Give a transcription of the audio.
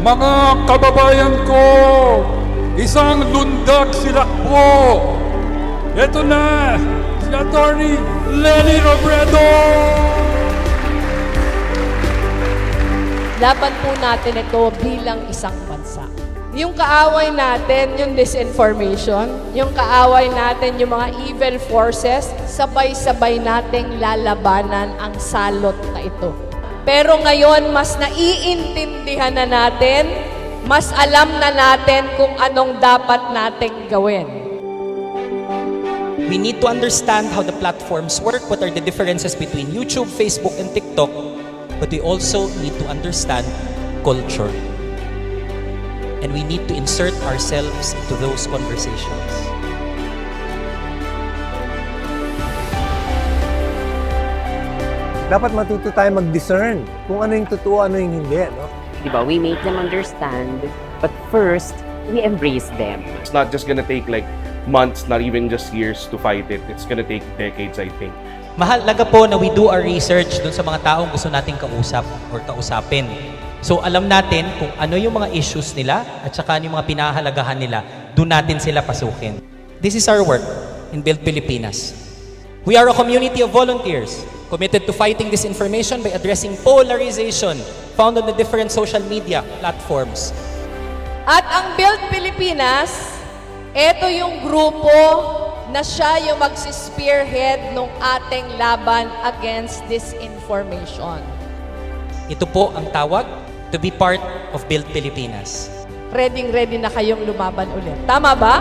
Mga kababayan ko, isang lundag silakbo. Ito na, si Atty. Leni Robredo! Laban po natin ito bilang isang bansa. Yung kaaway natin, yung disinformation, yung kaaway natin, yung mga evil forces, sabay-sabay nating lalabanan ang salot na ito. Pero ngayon, mas naiintindihan na natin, mas alam na natin kung anong dapat nating gawin. We need to understand how the platforms work, what are the differences between YouTube, Facebook, and TikTok, but we also need to understand culture. And we need to insert ourselves into those conversations. Dapat matuto tayo mag-discern kung ano yung totoo, ano yung hindi. No? Diba? We make them understand, but first, we embrace them. It's not just gonna take like months, not even just years to fight it. It's gonna take decades, I think. Mahalaga po na we do our research dun sa mga taong gusto nating kausap or kausapin. So alam natin kung ano yung mga issues nila at saka ano yung mga pinahahalagahan nila, doon natin sila pasukin. This is our work in Build Pilipinas. We are a community of volunteers committed to fighting disinformation by addressing polarization found on the different social media platforms. At ang Build Pilipinas, ito yung grupo na siya yung magsi-spearhead ng ating laban against disinformation. Ito po ang tawag to be part of Build Pilipinas. Ready na kayong lumaban ulit. Tama ba?